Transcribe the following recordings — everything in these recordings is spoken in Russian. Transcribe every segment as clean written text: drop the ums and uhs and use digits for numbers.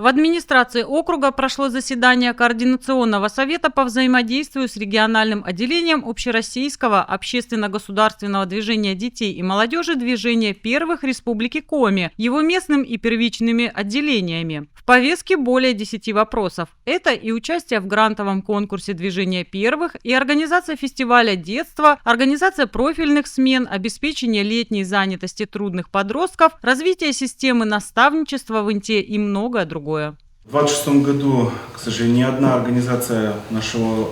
В администрации округа прошло заседание Координационного совета по взаимодействию с региональным отделением Общероссийского общественно-государственного движения детей и молодежи «Движение первых» Республики Коми, его местным и первичными отделениями. В повестке более 10 вопросов. Это и участие в грантовом конкурсе «Движение первых», и организация фестиваля детства, организация профильных смен, обеспечение летней занятости трудных подростков, развитие системы наставничества в Инте и многое другое. В 2026 году, к сожалению, ни одна организация нашего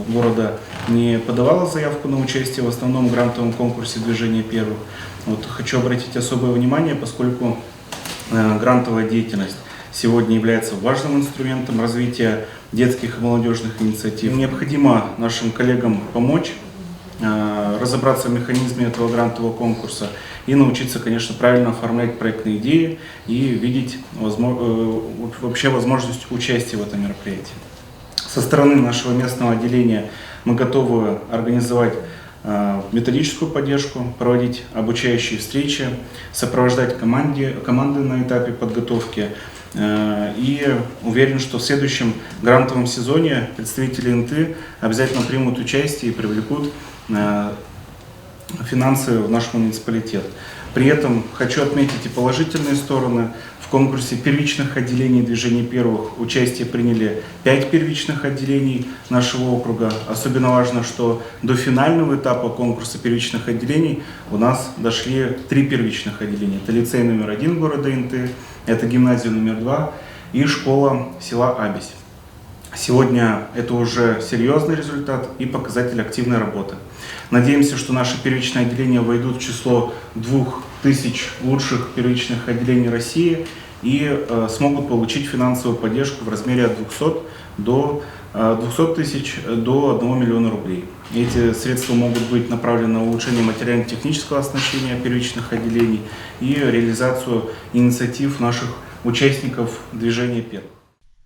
города не подавала заявку на участие в основном грантовом конкурсе «Движение первых». Хочу обратить особое внимание, поскольку грантовая деятельность сегодня является важным инструментом развития детских и молодежных инициатив. Необходимо нашим коллегам помочь разобраться в механизме этого грантового конкурса и научиться, конечно, правильно оформлять проектные идеи и видеть вообще возможность участия в этом мероприятии. Со стороны нашего местного отделения мы готовы организовать методическую поддержку, проводить обучающие встречи, сопровождать команды на этапе подготовки. И уверен, что в следующем грантовом сезоне представители НТ обязательно примут участие и привлекут финансы в наш муниципалитет. При этом хочу отметить и положительные стороны. В конкурсе первичных отделений «Движения первых» участие приняли 5 первичных отделений нашего округа. Особенно важно, что до финального этапа конкурса первичных отделений у нас дошли 3 первичных отделения. Это лицей номер 1 города Инты, это гимназия номер 2 и школа села Абись. Сегодня это уже серьезный результат и показатель активной работы. Надеемся, что наши первичные отделения войдут в число 2000 лучших первичных отделений России и смогут получить финансовую поддержку в размере от 200 тысяч до 1 миллиона рублей. Эти средства могут быть направлены на улучшение материально-технического оснащения первичных отделений и реализацию инициатив наших участников движения первых.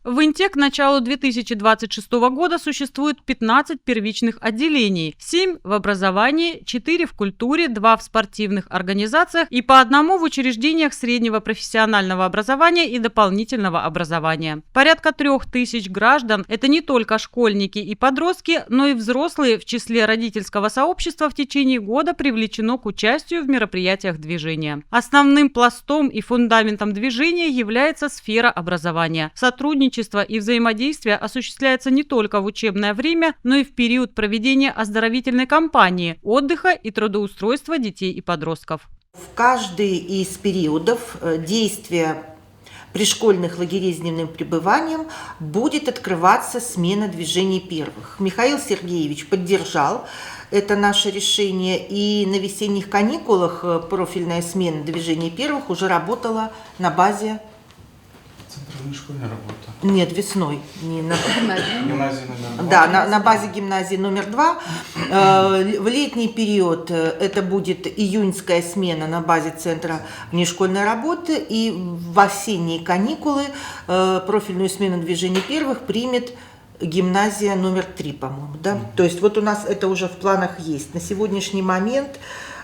В Инте к началу 2026 года существует 15 первичных отделений, 7 в образовании, 4 в культуре, 2 в спортивных организациях и по 1 в учреждениях среднего профессионального образования и дополнительного образования. Порядка 3000 граждан – это не только школьники и подростки, но и взрослые в числе родительского сообщества в течение года привлечено к участию в мероприятиях движения. Основным пластом и фундаментом движения является сфера образования. Сотрудничество и взаимодействие осуществляется не только в учебное время, но и в период проведения оздоровительной кампании, отдыха и трудоустройства детей и подростков. В каждый из периодов действия пришкольных лагерей с дневным пребыванием будет открываться смена движений первых. Михаил Сергеевич поддержал это наше решение, и на весенних каникулах профильная смена движений первых уже работала на базе. Школьная работа. Нет, весной. Не на... Гимназия номер 2. Да, на базе гимназии номер 2. В летний период это будет июньская смена на базе центра внешкольной работы. И в осенние каникулы профильную смену движения первых примет гимназия номер 3, по-моему. Да? То есть вот у нас это уже в планах есть. На сегодняшний момент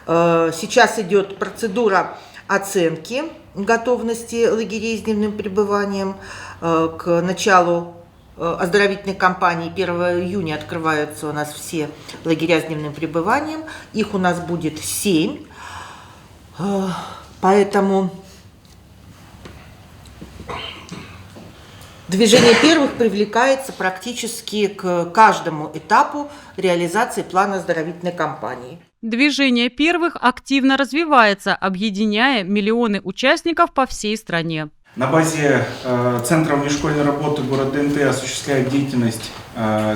сейчас идет процедура оценки готовности лагерей с дневным пребыванием. К началу оздоровительной кампании 1 июня открываются у нас все лагеря с дневным пребыванием. Их у нас будет 7. Поэтому движение первых привлекается практически к каждому этапу реализации плана оздоровительной кампании. Движение первых активно развивается, объединяя миллионы участников по всей стране. На базе Центра внешкольной работы города НТ осуществляет деятельность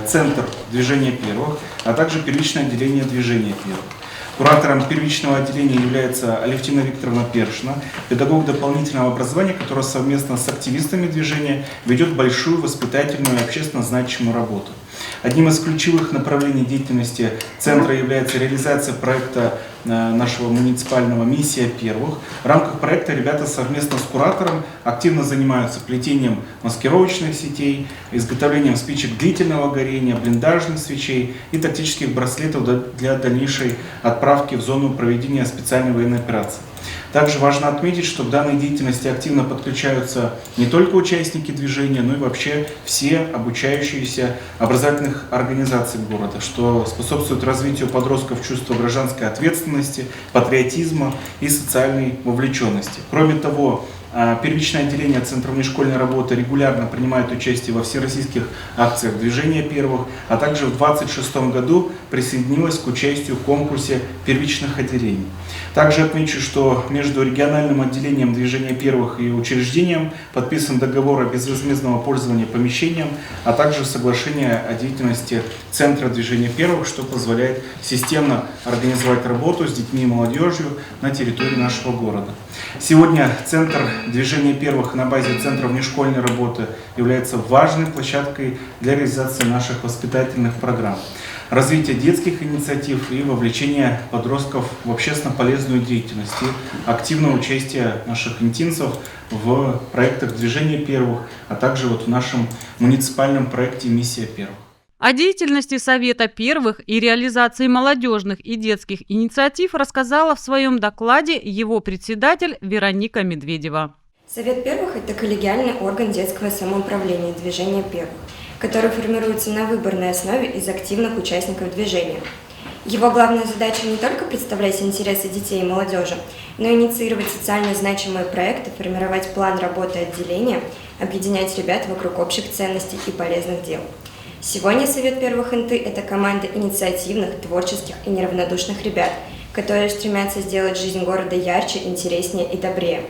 Центр движения первых, а также первичное отделение движения первых. Куратором первичного отделения является Алевтина Викторовна Першина, педагог дополнительного образования, которая совместно с активистами движения ведет большую воспитательную и общественно значимую работу. Одним из ключевых направлений деятельности Центра является реализация проекта нашего муниципального «Миссия первых». В рамках проекта ребята совместно с куратором активно занимаются плетением маскировочных сетей, изготовлением спичек длительного горения, блиндажных свечей и тактических браслетов для дальнейшей отправки в зону проведения специальной военной операции. Также важно отметить, что к данной деятельности активно подключаются не только участники движения, но и вообще все обучающиеся образовательных организаций города, что способствует развитию подростков чувства гражданской ответственности, патриотизма и социальной вовлеченности. Кроме того, первичное отделение Центра внешкольной работы регулярно принимает участие во всероссийских акциях движения первых, а также в 2026 году присоединилось к участию в конкурсе первичных отделений. Также отмечу, что между региональным отделением движения первых и учреждением подписан договор о безвозмездного пользования помещением, а также соглашение о деятельности Центра движения первых, что позволяет системно организовать работу с детьми и молодежью на территории нашего города. Сегодня Центр движения первых на базе Центра внешкольной работы является важной площадкой для реализации наших воспитательных программ, развития детских инициатив и вовлечения подростков в общественно полезную деятельность и активного участия наших интинцев в проектах движения первых, а также в нашем муниципальном проекте «Миссия первых». О деятельности Совета первых и реализации молодежных и детских инициатив рассказала в своем докладе его председатель Вероника Медведева. Совет первых – это коллегиальный орган детского самоуправления движения первых, который формируется на выборной основе из активных участников движения. Его главная задача не только представлять интересы детей и молодежи, но и инициировать социально значимые проекты, формировать план работы отделения, объединять ребят вокруг общих ценностей и полезных дел. Сегодня Совет первых НТ – это команда инициативных, творческих и неравнодушных ребят, которые стремятся сделать жизнь города ярче, интереснее и добрее.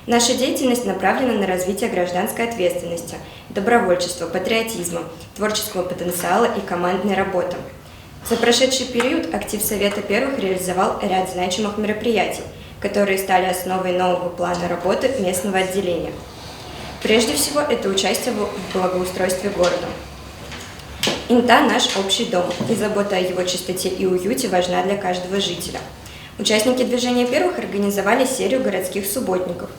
Наша деятельность направлена на развитие гражданской ответственности, добровольчества, патриотизма, творческого потенциала и командной работы. За прошедший период актив Совета первых реализовал ряд значимых мероприятий, которые стали основой нового плана работы местного отделения. Прежде всего, это участие в благоустройстве города. ИНТА – наш общий дом, и забота о его чистоте и уюте важна для каждого жителя. Участники движения первых организовали серию городских субботников,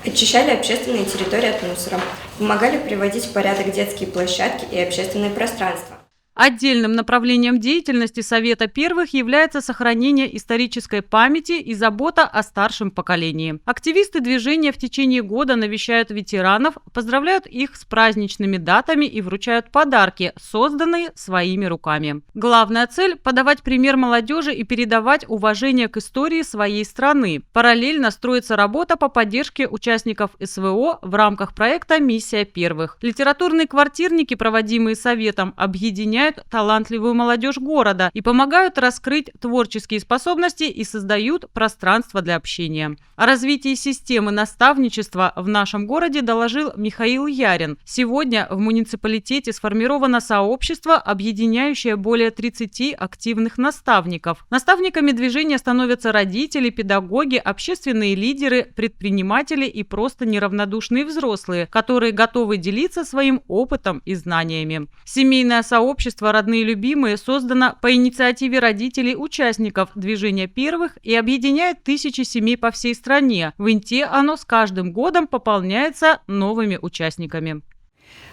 очищали общественные территории от мусора, помогали приводить в порядок детские площадки и общественные пространства. Отдельным направлением деятельности Совета первых является сохранение исторической памяти и забота о старшем поколении. Активисты движения в течение года навещают ветеранов, поздравляют их с праздничными датами и вручают подарки, созданные своими руками. Главная цель – подавать пример молодежи и передавать уважение к истории своей страны. Параллельно строится работа по поддержке участников СВО в рамках проекта «Миссия первых». Литературные квартирники, проводимые Советом, объединяют талантливую молодежь города и помогают раскрыть творческие способности и создают пространство для общения. О развитии системы наставничества в нашем городе доложил Михаил Ярин. Сегодня в муниципалитете сформировано сообщество, объединяющее более 30 активных наставников. Наставниками движения становятся родители, педагоги, общественные лидеры, предприниматели и просто неравнодушные взрослые, которые готовы делиться своим опытом и знаниями. Семейное сообщество «Родные любимые» создано по инициативе родителей участников движения первых и объединяет тысячи семей по всей стране. В ИНТе оно с каждым годом пополняется новыми участниками.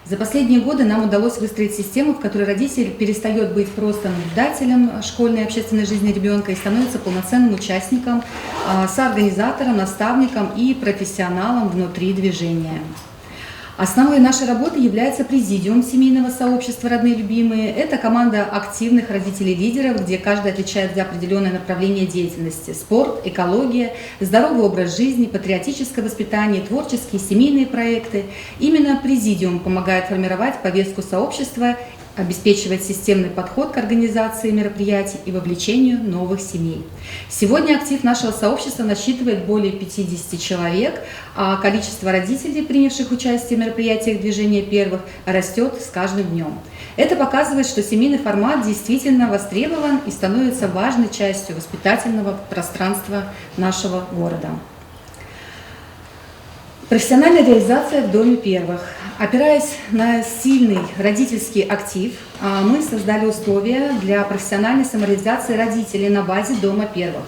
За последние годы нам удалось выстроить систему, в которой родитель перестает быть просто наблюдателем школьной и общественной жизни ребенка и становится полноценным участником, соорганизатором, наставником и профессионалом внутри движения. Основой нашей работы является президиум семейного сообщества «Родные любимые». Это команда активных родителей-лидеров, где каждый отвечает за определенное направление деятельности. Спорт, экология, здоровый образ жизни, патриотическое воспитание, творческие семейные проекты. Именно президиум помогает формировать повестку сообщества, обеспечивать системный подход к организации мероприятий и вовлечению новых семей. Сегодня актив нашего сообщества насчитывает более 50 человек, а количество родителей, принявших участие в мероприятиях движения первых, растет с каждым днем. Это показывает, что семейный формат действительно востребован и становится важной частью воспитательного пространства нашего города. Профессиональная реализация в Доме первых. Опираясь на сильный родительский актив, мы создали условия для профессиональной самореализации родителей на базе Дома первых.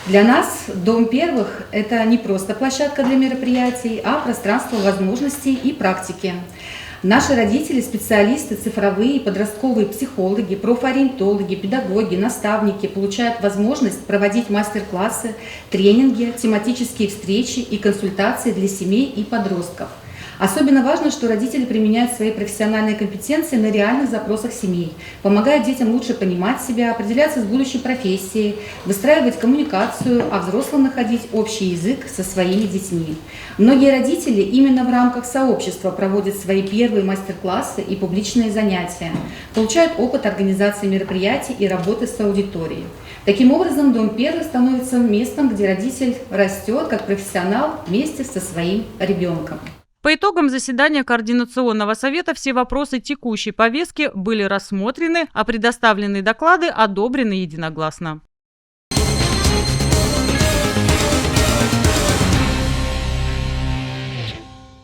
Для нас Дом первых – это не просто площадка для мероприятий, а пространство возможностей и практики. Наши родители, специалисты, цифровые, подростковые психологи, профориентологи, педагоги, наставники получают возможность проводить мастер-классы, тренинги, тематические встречи и консультации для семей и подростков. Особенно важно, что родители применяют свои профессиональные компетенции на реальных запросах семей, помогают детям лучше понимать себя, определяться с будущей профессией, выстраивать коммуникацию, а взрослым находить общий язык со своими детьми. Многие родители именно в рамках сообщества проводят свои первые мастер-классы и публичные занятия, получают опыт организации мероприятий и работы с аудиторией. Таким образом, Дом Первый становится местом, где родитель растет как профессионал вместе со своим ребенком. По итогам заседания Координационного совета все вопросы текущей повестки были рассмотрены, а предоставленные доклады одобрены единогласно.